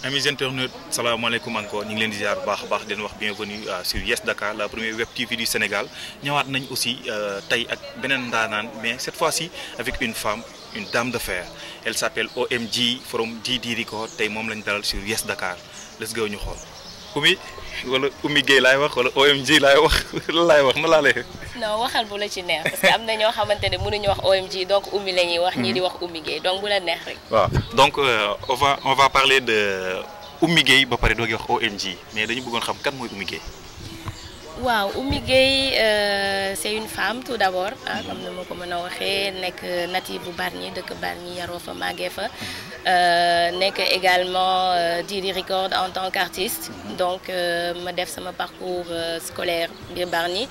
Amis internautes, salam alaikum encore. Nous sommes déjà bienvenue sur Yes Dakar, la première web TV du Sénégal. Nous avons aussi mais cette fois-ci avec une femme, une dame de fer. Elle s'appelle OMG from DD Record. Nous sommes sur Yes Dakar. Let's go. Oumy Gueye laay wax wala OMG laay wax laay wax na laa lay. non waxal bu la ci neex parce que am na ñoo xamante ne mënuñu wax OMG donc Oumy la ñuy wax ñii di wax Oumy Gueye donc bu la neex rek. waaw donc on va parler de Oumy Gueye ba pare doogi wax OMG mais dañu bëggoon xam kan mooy Oumy Gueye. waaw Oumy Gueye c'est une femme tout d'abord comme ni ma ko mën a waxee nekk native bu Bargny dëkk Bargny yaroo fa màggee fa nekk également DD Record en tant qu'artiste donc ma def sama parcours scolaire biir Bargny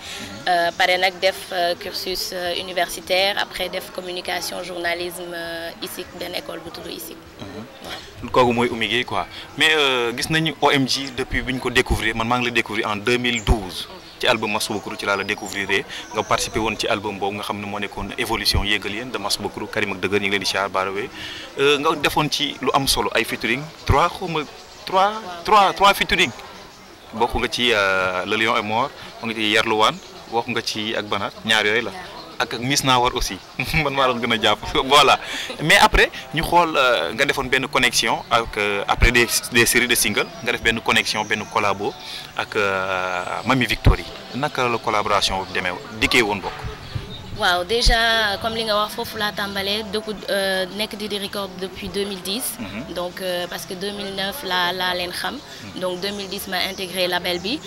pare nag def cursus universitaire après def communication journalisme ISIC benn école bu tudd ISIC. kooku mooy Oumy Gueye quoi mais gis nañu OMG depuis bi ñu ko découvrir man maa ngi la découvrir en 2012 ci album Mass Boukrou ci laa la découvrir nga participé woon ci album boobu nga xam ne moo nekkoon évolution yéegal yéen de Mass Boukrou Karim ak Dëgër ñu ngi leen di siyaar barawee nga defoon ci lu am solo ay featuring 3 featuring bokk nga ci Le Lion est mort bokk nga ci Yarluwaan bokk nga ci ak banaat ñaar yooyu la ak Miss Nawar aussi man maa doon gën a jàpp voilà mais après ñu xool nga defoon benn connexion ak après des séries de singles nga def benn connexion benn collabo ak Mamy Victory naka la collaboration bi demee dikkee woon bokk. waaw déjà comme li nga wax foofu laa tàmbalee nekk DD Record depuis 2010 donc parce que 2009 laa leen xam donc 2010 ma intégré label bi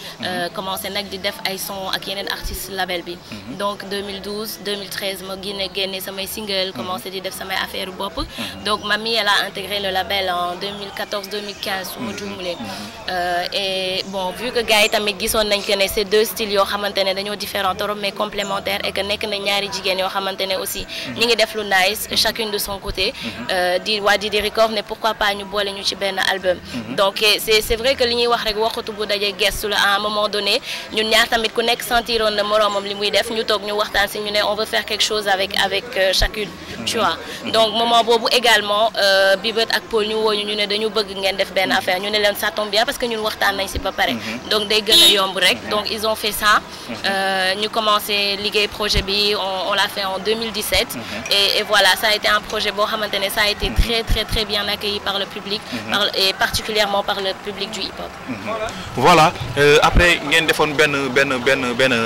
commencé nag di def ay son ak yeneen artistes label bi donc 2012 2013 ma génne samay single commencé di def samay affaire bopp donc Mamy elle a intégré le label en 2014 2015 su ma juumulee et bon vu que gars yi tamit gisoon nañ que ne c'est deux styles yoo xamante ne dañoo différents trop mais complémentaires et que nekk na ñaari jigéen yoo xamante ne aussi ñi ngi def lu nice chacune de son côté di waa DD Record ne pourquoi pas ñu boole ñu ci benn album donc c'est vrai que li ñuy wax rek waxatu bu daje gestu la à un moment donné ñun ñaar tamit ku nekk sentiroon na moroomam li muy def ñu toog ñu waxtaan si ñu ne on veut faire quelque chose avec chacune tu vois donc moment boobu également Bibet ak Paul ñu wooñu ñu ne dañu bëgg ngeen def benn affaire ñu ne leen ça tombe bien parce que ñun waxtaan nañ si ba pare donc day gën a yomb rek donc ils ont fait ça ñu commencé liggéey projet bi on l'a fait en 2017 et voilà ça a été un projet boo xamante ne ça a été très bien accueilli par le public et particulièrement par le public du hip-hop. Voilà après ngeen defoon benn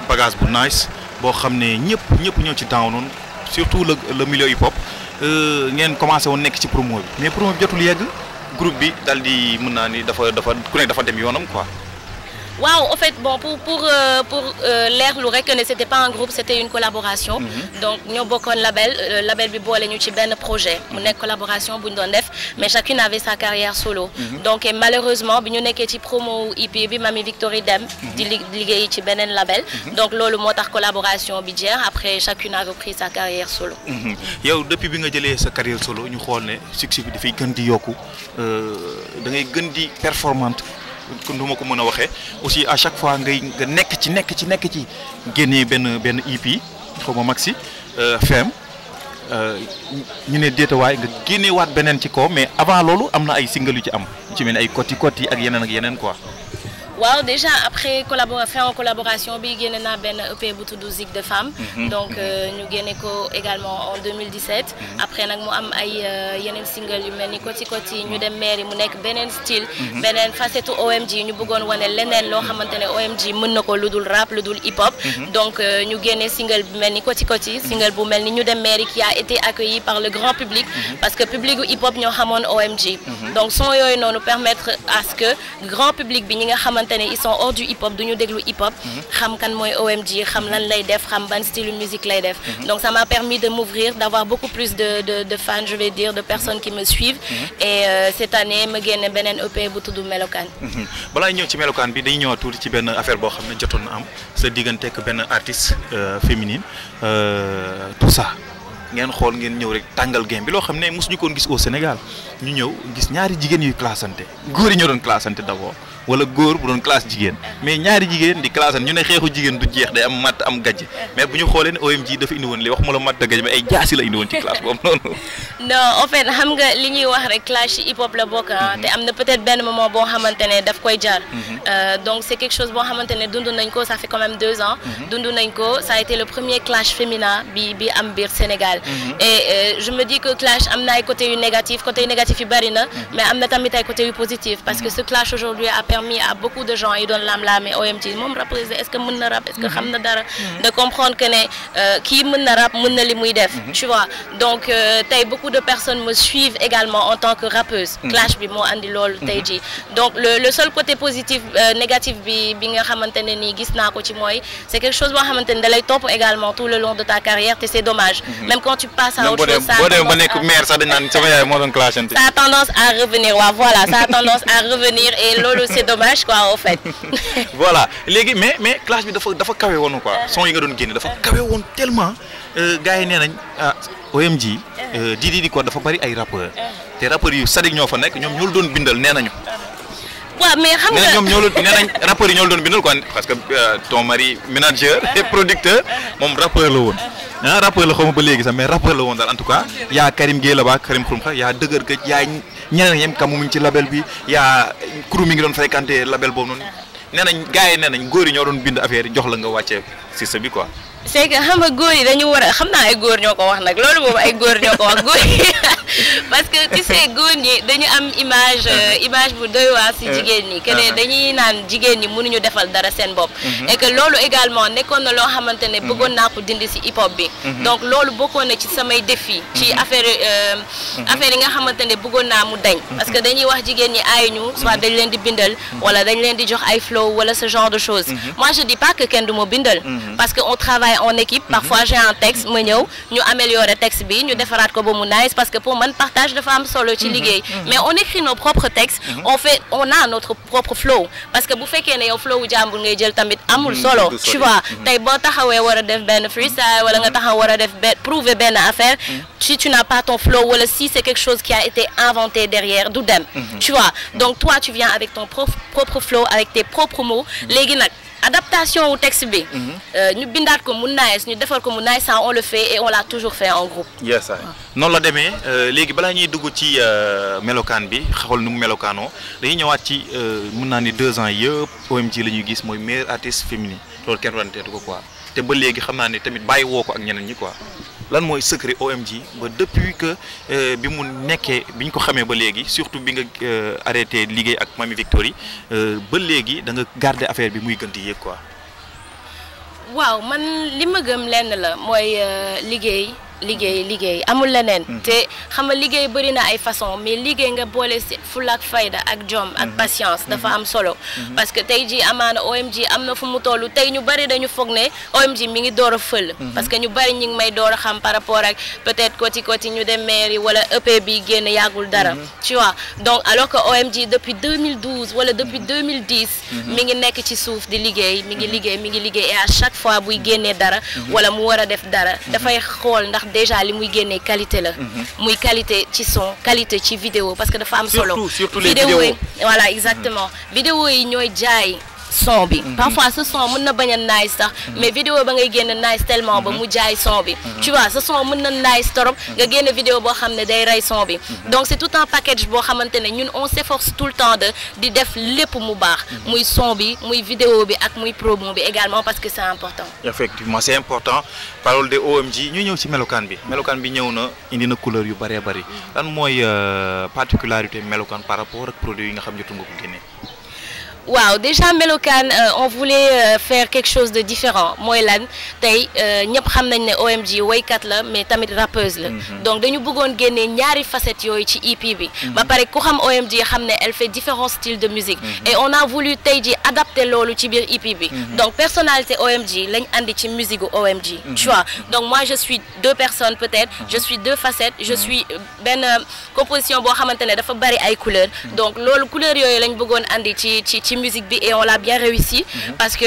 bagage bu nice boo xam ne ñëpp ñëw ci temps noonu surtout le milieu hip-hop ngeen commencé woon nekk ci promo bi mais promo bi jotul yegg groupe bi daal di mën naa ni dafa ku nekk dafa dem yoonam quoi. waaw en fait bon pour leerlu rek ne c'était pas un groupe c'était une collaboration donc ñoo bokkoon label bi boole ñu ci benn projet mu nekk collaboration bu ñu doon def mais chacune avait sa carrière solo donc et malheureusement bi ñu nekkee ci promo EP bi Mamy Victory dem di liggéey ci beneen label donc loolu moo tax collaboration bi jeex après chacune a repris sa carrière solo yow depuis bi nga jëlee sa carrière solo ñu xool ne succès bi dafay gën di yokku da ngay gën di performante kon du ma ko mën a waxee aussi à chaque fois nga nekk ci génnee benn EP xaw ma maxi FM ñu ne déetawaay nga génneewaat beneen ci kaw mais avant loolu am na ay single yu ci am ci mel ay côté ak yeneen quoi. waaw déjà après faire en collaboration bi génne naa benn EP bu tudd Zik de Femme donc ñu génne ko également en 2017 après nag mu am ay yeneen single yu mel ni Koti ñu dem mairie mu nekk beneen style beneen facette OMG ñu bëggoon wane leneen loo xamante ne OMG mën na ko lu dul rap lu dul hip hop donc ñu génne single bu mel ni Koti single bu mel ni ñu dem mairie qui a été accueilli par le grand public parce que public hip hop ñoo xamoon OMG donc son yooyu noonu permettre à ce que grand public bi ñi nga xamante ils sont hors du hip-hop duñu déglu hip-hop xam kan mooy OMG xam lan lay def xam ban style musique lay def donc ça m'a permis de m'ouvrir d'avoir beaucoup plus de fans je vais dire de personnes qui me suivent et cette année ma génne beneen EP bu tudd Melokaan balaa ñëw ci Melokaan bi dañuy ñëwaat tuuti ci benn affaire boo xam ne jotoon na am sa diggante ak benn artiste féminine tout ça ngeen xool ngeen ñëw rek tàngal game bi loo xam ne mosuñu koon gis au Sénégal ñu ñëw gis ñaari jigéen yuy classante góor yi ñoo doon classante d'abord wala góor bu doon classe jigéen mais ñaari jigéen di classante ñu ne xeexu jigéen du jeex day am matt am gàjj mais bu ñu xoolee ne OMG dafa indi woon li wax ma la matt gàjj mais ay jaasi la indi woon ci classe boobu noonu. non en fait xam nga li ñuy wax rek clash ci hip hop la bokk te am na peut-être benn moment boo xamante ne daf koy jar. Donc c'est quelque chose boo xamante ne dund nañ ko ça fait quand même 2 ans. dund nañ ko ça a été le premier clash féminin bi am biir Sénégal. Et je me dis que clash am na ay côté yu négatif yu bari na mais am na tamit ay côté yu positif parce que ce clash aujourd'hui a permis à beaucoup de gens yi doon lam-laame OMG moom rappeuse est-ce que mën na rap est-ce que xam na dara de comprendre que ne kii mën na rap mën na li muy def tu vois donc tey beaucoup de personnes me suivent également en tant que rappeuse clash bi moo andi loolu tey jii donc le seul côté positif négatif bi nga xamante ne nii gis naa ko ci mooy c'est quelque chose boo xamante ne da lay topp également tout le long de ta carrière te c'est dommage même quand tu passes à autre chose ça a tendance à revenir waaw voilà ça a tendance à revenir et loolu c'est dommage quoi en fait. Voilà léegi mais clash bi dafa kawe woon quoi son yi nga doon génne dafa kawe woon tellement gars yi nee nañ OMG di ko dafa bari ay rappeurs te rappeurs yu sadik ñoo fa nekk ñoom ñoo doon bindal nee nañu. waaw mais xam nga ñoom nee nañ rappeurs yi ñoo doon bindal quoi parce que ton mari manager et producteur moom rappeur la woon. Rappeur la xawma ba léegi sax mais rappeur la woon daal en tout cas yaa Karim Gueye la ba Karim Xurum Xax yaa dëgër gëj yaa ñeneen ñem kamu mi ci label bi yaa crew mi ngi doon fréquenté label boobu noonu nee nañ gars yi nee nañ góor yi ñoo doon bind affaire yi jox la nga wàccee si sa bi quoi. c'est que xam nga góor yi dañu war a xam naa ay góor ñoo ko wax nag loolu moom ay góor ñoo ko wax góor yi parce que tu sais góor ñi dañu am image bu doy waar si jigéen ñi que ne dañuy naan jigéen ñi mënuñu defal dara seen bopp et que loolu également nekkoon na loo xamante ne bëggoon naa ko dindi si hip hop bi donc loolu bokkoon na ci samay défi ci affaire yi nga xamante ne bëggoon naa mu dañ parce que dañuy wax jigéen ñi aayuñu soit dañ leen di bindal wala dañ leen di jox ay flow wala ce genre de choses moi je dis pas que kenn du ma bindal parce que on travaille en équipe parfois j'ai un texte ma ñëw ñu améliorer texte bi ñu defaraat ko ba mu nice parce que pour man partage dafa am solo ci liggéey mais on écrit nos propres textes on a notre propre flow parce que bu fekkee ne yow flow wu jàmbur ngay jël tamit amul solo tu vois tey boo taxawee war a def benn freestyle wala nga taxaw war a def prouver benn affaire si tu n'as pas ton flow wala si c'est quelque chose qui a été inventé derrière du dem tu vois donc toi tu viens avec ton propre flow avec tes propres mots léegi nag adaptation wu texte bi ñu bindaat ko mu nice ñu defal ko mu nice ça on le fait et on l'a toujours fait en groupe. yes noonu la demee léegi balaa ñuy dugg ci melokaan bi xool nu mu melokaanoo dañuy ñëwaat ci mën naa ni 2 ans yëpp OMG la ñuy gis mooy meilleur artiste féminin loolu kenn wanteetu ko quoi te ba léegi xam naa ne tamit bàyyi woo ko ak ñeneen ñi quoi lan mooy secret OMG ba depuis que bi mu nekkee bi ñu ko xamee ba léegi surtout bi nga arrêté liggéey ak Mamy Victory ba léegi da nga garder affaire bi muy gën di yéeg quoi. waaw man li ma gëm lenn la mooy liggéey amul leneen te xam nga liggéey bëri na ay façon mais liggéey nga boole si fulla ak fayda ak jom ak patience dafa am solo parce que tey jii amaana OMG am na fu mu tollu tey ñu bëri dañu foog ne OMG mi ngi door a fël parce que ñu bëri ñi ngi may door a xam par rapport ak peut-être côté ñu dem mairie wala EP bi génn yàggul dara tu vois donc alors que OMG depuis 2012 wala depuis 2010 mi ngi nekk ci suuf di liggéey mi ngi liggéey et à chaque fois buy génnee dara wala mu war a def dara dafay xool ndax déjà li muy génnee qualité la muy qualité ci son qualité ci vidéo parce que dafa am solo surtout les vidéos yi voilà exactement vidéo yi ñooy jaay son bi parfois ce son mën na bañ a nice sax mais vidéo ba ngay génn nice tellement ba mu jaay son bi tu vois ce son mën na nice torop nga génn vidéo boo xam ne day rey son bi donc c'est tout un package boo xamante ne ñun on s'efforce tout le temps di def lépp mu baax muy son bi muy vidéo bi ak muy promo bi également parce que c'est important. Effectivement c'est important parole de OMG ñu ñëw ci melokaan bi ñëw na indi na couleur yu bëree bëri lan mooy particularité melokaan par rapport ak produit yi nga xam jotu nga ko génne. waaw déjà melokaan on voulait faire quelque chose de différent mooy lan tey ñëpp xam nañ ne OMG woykat la mais tamit rappeuse la donc dañu bëggoon génnee ñaari facettes yooyu ci EP bi ba pare ku xam OMG xam ne elle fait différents styles de musique et on a voulu tey ji adapter loolu ci biir EP bi donc personnalité OMG lañ andi ci musique gu OMG tu vois donc moi je suis 2 personnes peut-être je suis 2 facettes je suis benn composition boo xamante ne dafa bari ay couleurs donc loolu couleurs yooyu lañ bëggoon andi ci musique bi et on l'a bien réussi parce que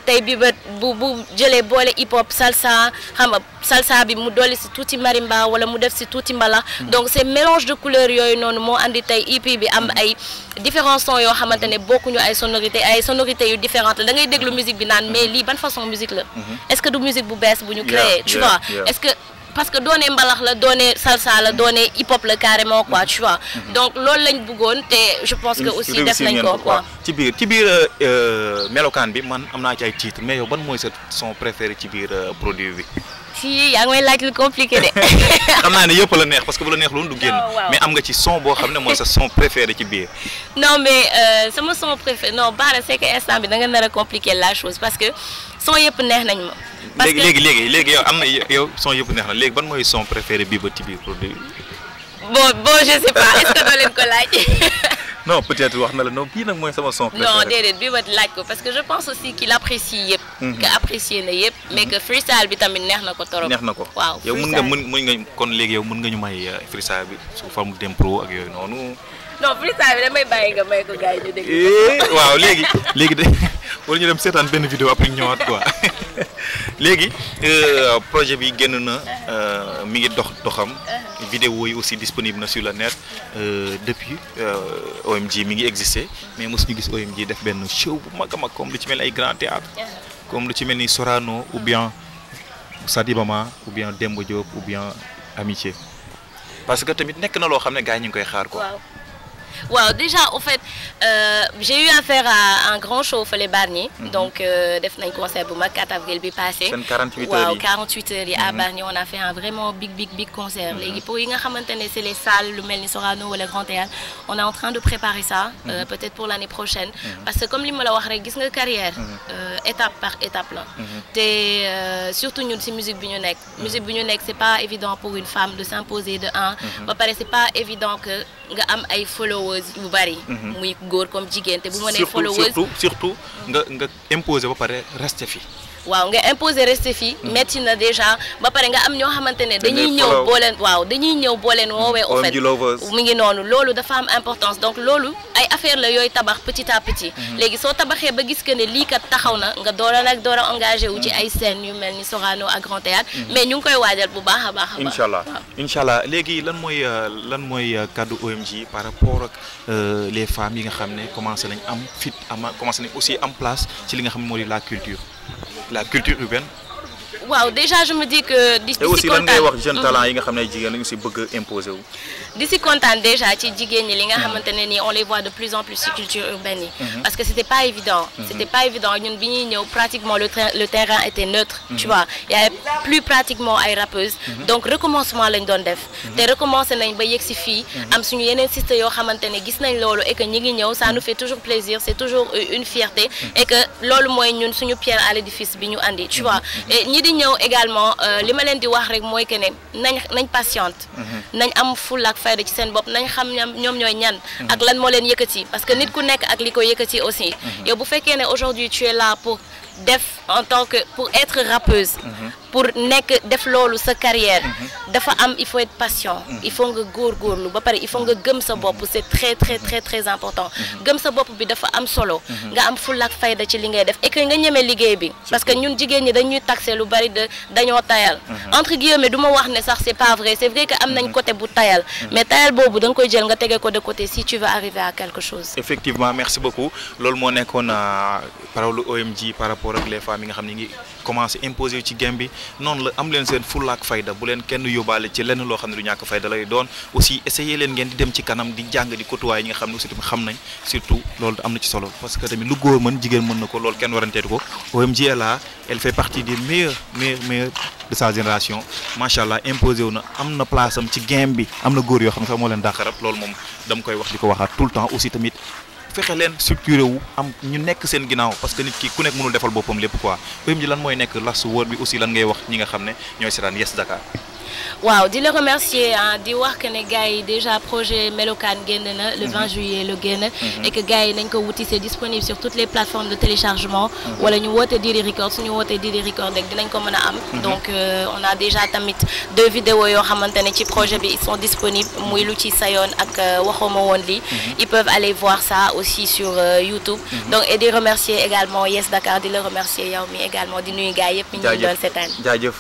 tey bi ba bu jëlee boole hip hop salsa xam nga salsa bi mu dolli si tuuti marimba wala mu def si tuuti mbalax donc c'est mélange de couleurs yooyu noonu moo andi tey EP bi am ay différents sons yoo xamante ne bokkuñu ay sonorités yu différentes la da ngay déglu musique bi naan mais lii ban façon musique la est-ce que du musique bu bees bu ñu créé tu vois est-ce que parce que doone mbalax la doone salsa la doone hip hop la carrément quoi tu vois donc loolu lañ bëggoon te je pense que aussi def nañ ko quoi ci biir melokaan bi man am naa ci ay titres mais yow ban mooy sa son préféré ci biir produit bi. si yaa ngi may laaj lu compliqué de. xam naa ne yëpp la neex parce que bu la neex loolu du génn. mais am nga ci son boo xam ne mooy sa son préféré ci biir. non mais sama son préféré non Bara c'est que instant bi da nga nar a compliquer la chose parce que son yëpp neex nañ ma. parce que léegi yow am na yow son yëpp neex na léegi ban mooy son préféré bii ba ci biir produit. bon je sais pas est-ce que doo leen ko laaj. non peut-être wax na la non bii nag mooy sama son préféré. non déedéet bii ba laaj ko parce que je pense aussi qu'il apprécie yëpp. que apprécier na yëpp. mais que freestyle bi tamit neex na ko torop. neex na ko waaw yow mën nga kon léegi yow mën nga ñu may freestyle bi sous forme d'impro ak yooyu noonu. non freestyle bi damay bàyyi nga may ko gars yi ñu dégg. waaw léegi de wala ñu dem seetaan benn vidéo après ñëwaat quoi léegi projet bi génn na mi ngi doxam. vidéo yi aussi disponible na sur le net depuis OMG mi ngi existé mais mosuñu gis OMG def benn show bu mag a mag comme lu ci mel ay grand théâtre comme lu ci mel ni Sorano ou bien Sadibama ou bien Demba Diop ou bien Amitié parce que tamit nekk na loo xam ne gars yi ñu ngi koy xaar quoi. waaw déjà au fait j'ai eu affaire à un grand show fële Bargny donc def nañ concert bu mag 4 avril bi passé. seen 48 heures yi waaw 48 heures yi à Bargny on a fait un vraiment big concert. léegi pour yi nga xamante ne c'est les salles lu mel ni Sorano wala Grand Théâtre on est en train de préparer ça peut-être pour l'année prochaine. parce que comme li ma la wax rek gis nga carrière étape par étape la. te surtout ñun ci musique bi ñu nekk. musique bi ñu nekk c'est pas évident pour une femme de s'imposer de un. ba pare c'est pas évident que nga am ay followers yu bari. muy góor comme jigéen te bu ma nee followers surtout nga imposer ba pare rester fi. waaw nga imposer rester fii metti na déjà ba pare nga am ñoo xamante ne dañuy ñëw boo leen woowee au fait mu ngi noonu loolu dafa am importance donc loolu ay affaire la yooyu tabax petit à petit léegi soo tabaxee ba gis que ne lii kat taxaw na nga door a engagé wu ci ay scènes yu mel ni Sorano ak Grand Théâtre mais ñu ngi koy waajal bu baax a baax incha allah léegi lan mooy kaddu OMG par rapport ak les femmes yi nga xam ne commencé nañ am fit commencé nañ aussi am place ci li nga xam ne moo di la culture urbaine. waaw déjà je me dis que di si aussi lan ngay wax jeune talent yi nga xam ne jigéen lañu si bëgg a imposer wu. di si kontaan déjà ci jigéen ñi li nga xamante ne nii on les voit de plus en plus ci culture urbaine yi. parce que c'était pas évident. ñun bi ñuy ñëw pratiquement le terrain était neutre. tu vois y avait plus pratiquement ay rappeuses. donc recommencement lañ doon def. te recommencé nañ ba yegg si fii. am suñu yeneen sisters yoo xamante ne gis nañ loolu et que ñi ngi ñëw ça nous fait toujours plaisir c'est toujours une fierté. et que loolu mooy ñun suñu pierre à l'édifice bi ñu andi tu vois et ñi di ñëw également li ma leen di wax rek mooy que ne nañ patiente. nañ am fulla ak fayda ci seen bopp nañ xam ñoom ñooy ñan. ak lan moo leen yëkkati parce que nit ku nekk ak li ko yëkkati aussi. yow bu fekkee ne aujourd'hui tu es là pour être rappeuse. pour def loolu sa carrière. dafa am il faut être patient. il faut nga góorgóorlu ba pare il faut nga gëm sa bopp c'est très très très très important. gëm sa bopp bi dafa am solo. nga am fulla ak fayda ci li ngay def et que nga ñeme liggéey bi. parce que ñun jigéen ñi dañuy taxer lu bari dañoo tayal. entre guillemets du ma wax ne sax c'est pas vrai c'est vrai que am nañ côté bu tayal. mais tayal boobu da nga koy jël nga tege ko de côté si tu veux arriver à quelque chose. effectivement merci beaucoup loolu moo nekkoon parole OMG par rapport ak les femmes yi nga xam ne ngi commencé imposer ci game bi noonu la am leen seen fulla ak fayda bu leen kenn yóbbaale ci lenn loo xam ne du ñàkk fayda lay doon aussi essayer leen ngeen di dem ci kanam di jàng di côtoyer ñi nga xam ne aussi tamit xam nañ surtout loolu am na ci solo parce que tamit lu góor mën jigéen mën na ko loolu kenn waranteetu ko OMG est là elle fait partie des meilleurs de sa génération macha allah imposé wu na am na place am ci game bi am na góor yoo xam ne sax moo leen dàqarab loolu moom dama koy wax di ko waxaat tout le temps aussi tamit fexe leen structuré wu am ñu nekk seen ginnaaw parce que nit ki ku nekk mënul defal boppam lépp quoi OMG lan mooy nekk last word bi aussi lan ngay wax ñi nga xam ne ñooy seetaan Yes Dakar. waaw di la remercier ah di wax que ne gars yi déjà projet Melokaan génn na le 20 juillet le génn et que gars yi nañ ko wuti c'est disponible sur toutes les plateformes de téléchargement wala ñu woote Didi Record suñu wootee Didi Record rek dinañ ko mën a am donc on a déjà tamit 2 vidéos yoo xamante ne ci projet bi ils sont disponibles muy lu ci sayoon ak waxuma woon lii ils peuvent aller voir ça aussi sur YouTube donc et di remercier également Yes Dakar di la remercier yow mi également di nuyu gars yëpp ñu doon seetaan jaajëf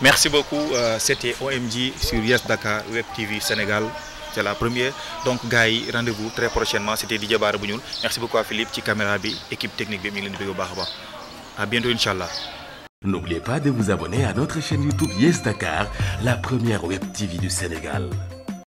merci beaucoup c'était OMG sur Yes Dakar Web TV Sénégal c'est la première donc gars yi rendez-vous très prochainement c'était Didier Bara bu ñuul merci beaucoup à Philippe ci caméra bi équipe technique bi mi ngi leen di bëgg bu baax a baax à bientôt inchallah. N'oubliez pas de vous abonner à notre chaîne YouTube Yes Dakar, la première Web TV du Sénégal.